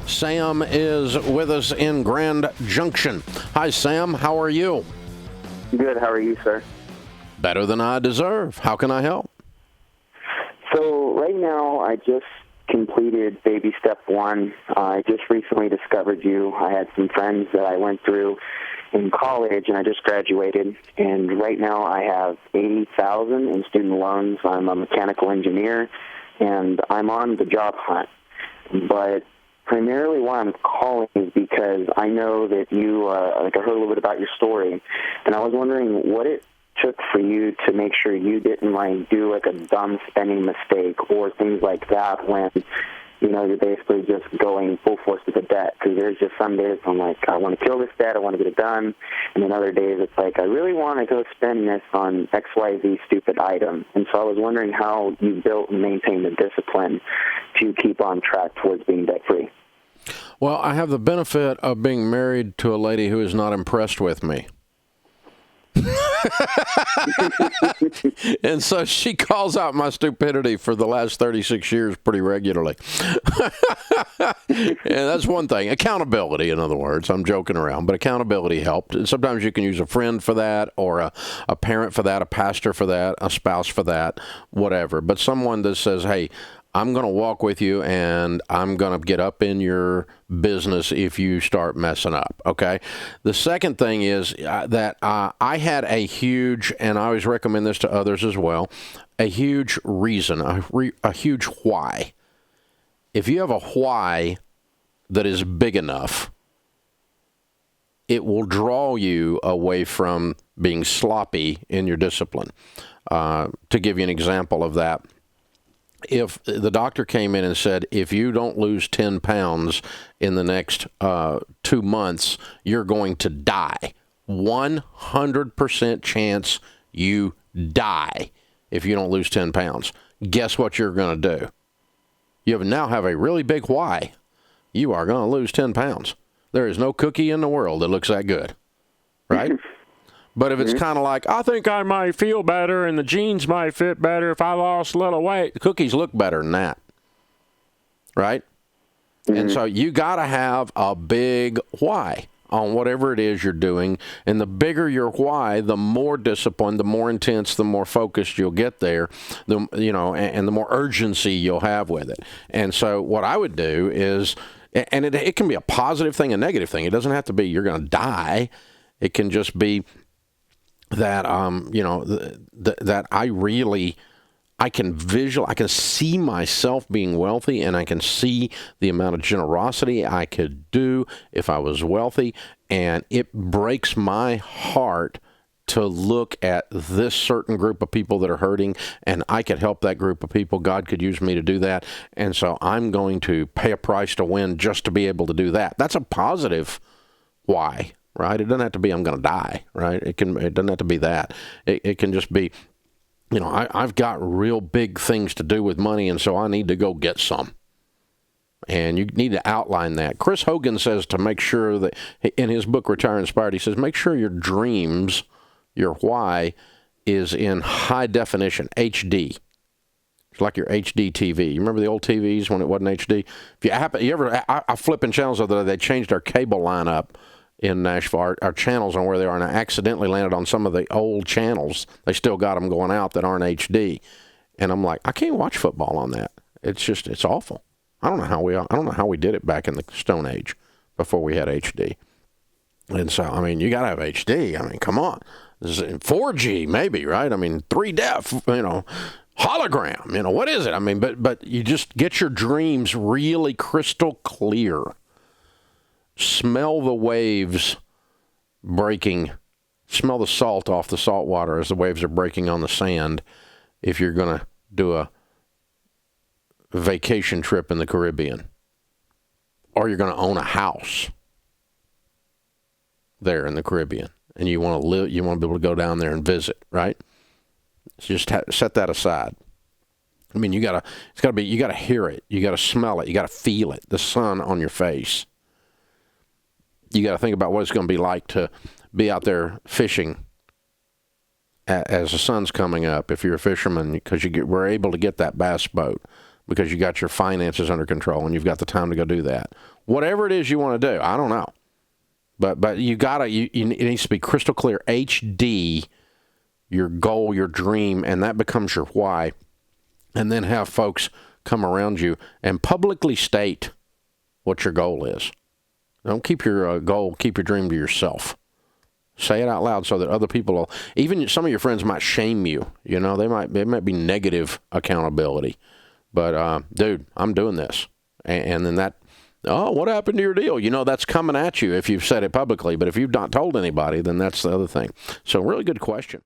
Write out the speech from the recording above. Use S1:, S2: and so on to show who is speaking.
S1: Sam is with us in Grand Junction. Hi, Sam. How are you?
S2: Good. How are you, sir?
S1: Better than I deserve. How can I help?
S2: So right now, I just completed baby step one. I just recently discovered you. I had some friends that I went through in college, and I just graduated. And right now, I have $80,000 in student loans. I'm a mechanical engineer, and I'm on the job hunt. But primarily why I'm calling is because I know that you, I heard a little bit about your story, and I was wondering what it took for you to make sure you didn't do a dumb spending mistake or things like that when, you're basically just going full force with the debt. Because there's just some days I'm like, I want to kill this debt, I want to get it done. And then other days it's like, I really want to go spend this on XYZ stupid item. And so I was wondering how you built and maintained the discipline to keep on track towards being debt-free.
S1: Well, I have the benefit of being married to a lady who is not impressed with me. And so she calls out my stupidity for the last 36 years pretty regularly. And that's one thing. Accountability, in other words. I'm joking around, but accountability helped. And sometimes you can use a friend for that, or a parent for that, a pastor for that, a spouse for that, whatever. But someone that says, hey, I'm going to walk with you, and I'm going to get up in your business if you start messing up, okay? The second thing is that I had a huge, and I always recommend this to others as well, a huge reason, a huge why. If you have a why that is big enough, it will draw you away from being sloppy in your discipline. To give you an example of that, if the doctor came in and said, if you don't lose 10 pounds in the next 2 months, you're going to die. 100% chance you die if you don't lose 10 pounds. Guess what you're going to do? You now have a really big why. You are going to lose 10 pounds. There is no cookie in the world that looks that good, right? But if it's kind of like, I think I might feel better and the jeans might fit better if I lost a little weight, the cookies look better than that, right? And so you got to have a big why on whatever it is you're doing. And the bigger your why, the more disciplined, the more intense, the more focused you'll get there, and the more urgency you'll have with it. And so what I would do is, and it can be a positive thing, a negative thing. It doesn't have to be you're going to die. It can just be that that I can see myself being wealthy, and I can see the amount of generosity I could do if I was wealthy, and it breaks my heart to look at this certain group of people that are hurting, and I could help that group of people. God could use me to do that, and so I'm going to pay a price to win just to be able to do that. That's a positive why. Right? It doesn't have to be I'm going to die, right? It doesn't have to be that. It can just be, I've got real big things to do with money, and so I need to go get some. And you need to outline that. Chris Hogan says to make sure that, in his book, Retire Inspired, he says, make sure your dreams, your why, is in high definition, HD. It's like your HD TV. You remember the old TVs when it wasn't HD? I flipping channels the other day, they changed our cable line up in Nashville, our channels on where they are, and I accidentally landed on some of the old channels. They still got them going out that aren't HD, and I'm like, I can't watch football on that. It's awful. I don't know how we did it back in the Stone Age before we had HD. And so, you got to have HD. Come on. This is 4G maybe, right? 3 def, hologram, what is it? But you just get your dreams really crystal clear. Smell the waves breaking. Smell the salt off the salt water as the waves are breaking on the sand if you're going to do a vacation trip in the Caribbean. Or you're going to own a house there in the Caribbean. And you want to live, you want to be able to go down there and visit, right? So just set that aside. You got to hear it. You got to smell it. You got to feel it. The sun on your face. You got to think about what it's going to be like to be out there fishing as the sun's coming up if you're a fisherman, because we're able to get that bass boat. because you got your finances under control and you've got the time to go do that. Whatever it is you want to do, I don't know. But you gotta, it needs to be crystal clear, HD, your goal, your dream, and that becomes your why. And then have folks come around you and publicly state what your goal is. Don't keep your goal, keep your dream to yourself. Say it out loud so that other people will, even some of your friends might shame you. You know, they might be negative accountability. But, dude, I'm doing this. And then that, oh, what happened to your deal? You know, that's coming at you if you've said it publicly. But if you've not told anybody, then that's the other thing. So really good question.